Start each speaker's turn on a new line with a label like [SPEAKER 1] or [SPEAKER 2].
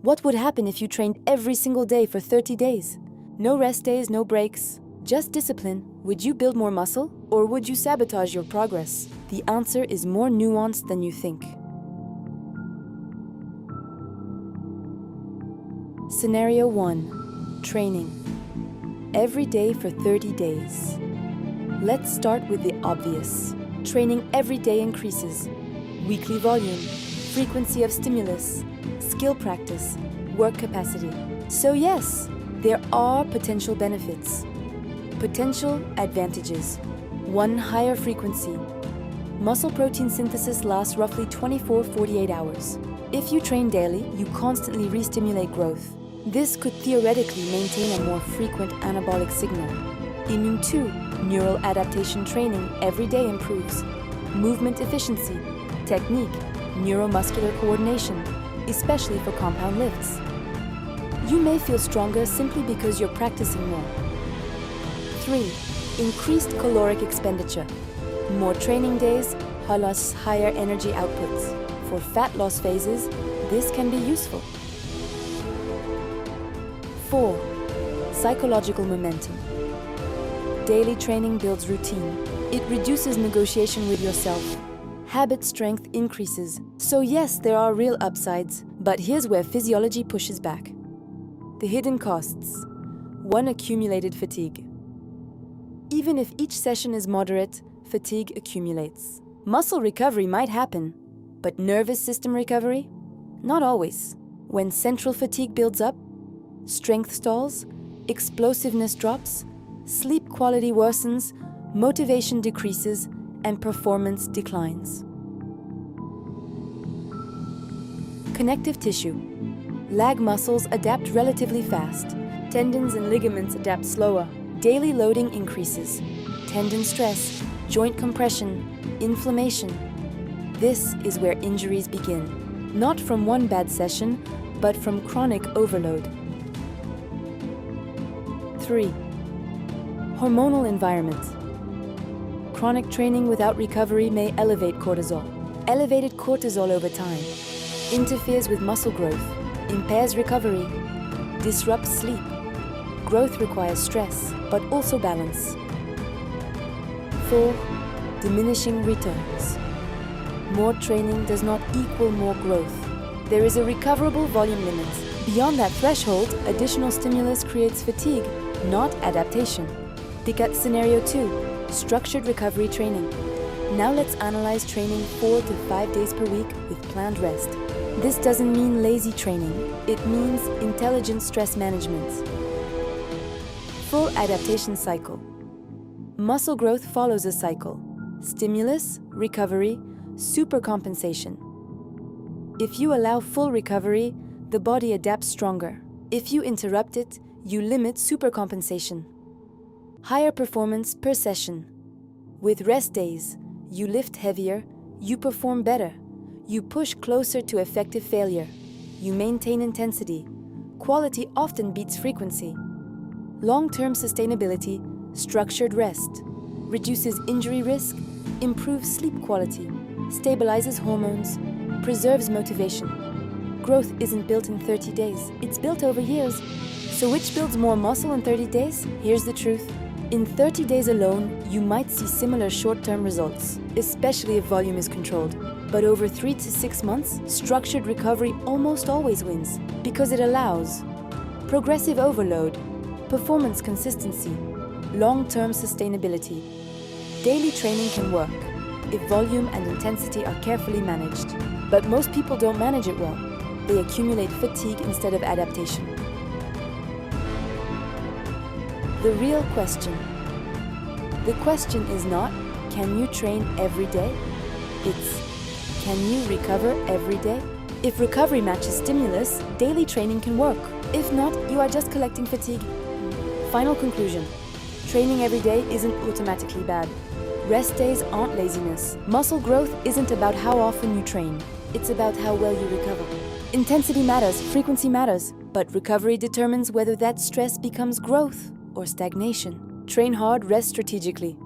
[SPEAKER 1] What would happen if you trained every single day for 30 days? No rest days, no breaks, just discipline. Would you build more muscle, or would you sabotage your progress? The answer is more nuanced than you think. Scenario 1. Training. Every day for 30 days. Let's start with the obvious. Training every day increases weekly volume, frequency of stimulus, skill practice, work capacity. So yes, there are potential benefits. Potential advantages. 1. Higher frequency. Muscle protein synthesis lasts roughly 24-48 hours. If you train daily, you constantly re-stimulate growth. This could theoretically maintain a more frequent anabolic signal. Immune 2. Neural adaptation training every day improves movement efficiency, technique, neuromuscular coordination, especially for compound lifts. You may feel stronger simply because you're practicing more. 3. Increased caloric expenditure. More training days allows higher energy outputs. For fat loss phases, this can be useful. 4. Psychological momentum. Daily training builds routine. It reduces negotiation with yourself. Habit strength increases. So yes, there are real upsides, but here's where physiology pushes back. The hidden costs. 1. Accumulated fatigue. Even if each session is moderate, fatigue accumulates. Muscle recovery might happen, but nervous system recovery? Not always. When central fatigue builds up, strength stalls, explosiveness drops, sleep quality worsens, motivation decreases, and performance declines. Connective tissue. Lag muscles adapt relatively fast. Tendons and ligaments adapt slower. Daily loading increases. Tendon stress, joint compression, inflammation. This is where injuries begin. Not from one bad session, but from chronic overload. 3. Hormonal environment. Chronic training without recovery may elevate cortisol. Elevated cortisol over time interferes with muscle growth, impairs recovery, disrupts sleep. Growth requires stress, but also balance. 4. Diminishing returns. More training does not equal more growth. There is a recoverable volume limit. Beyond that threshold, additional stimulus creates fatigue, not adaptation. Pick at scenario 2, structured recovery training. Now let's analyze training 4 to 5 days per week with planned rest. This doesn't mean lazy training. It means intelligent stress management. Full adaptation cycle. Muscle growth follows a cycle. Stimulus, recovery, supercompensation. If you allow full recovery, the body adapts stronger. If you interrupt it, you limit supercompensation. Higher performance per session. With rest days, you lift heavier, you perform better. You push closer to effective failure. You maintain intensity. Quality often beats frequency. Long-term sustainability, structured rest, reduces injury risk, improves sleep quality, stabilizes hormones, preserves motivation. Growth isn't built in 30 days, it's built over years. So which builds more muscle in 30 days? Here's the truth. In 30 days alone, you might see similar short-term results, especially if volume is controlled. But over 3 to 6 months, structured recovery almost always wins because it allows progressive overload, performance consistency, long-term sustainability. Daily training can work if volume and intensity are carefully managed. But most people don't manage it well. They accumulate fatigue instead of adaptation. The real question. The question is not, can you train every day? It's, can you recover every day? If recovery matches stimulus, daily training can work. If not, you are just collecting fatigue. Final conclusion. Training every day isn't automatically bad. Rest days aren't laziness. Muscle growth isn't about how often you train. It's about how well you recover. Intensity matters, frequency matters, but recovery determines whether that stress becomes growth or stagnation. Train hard, rest strategically.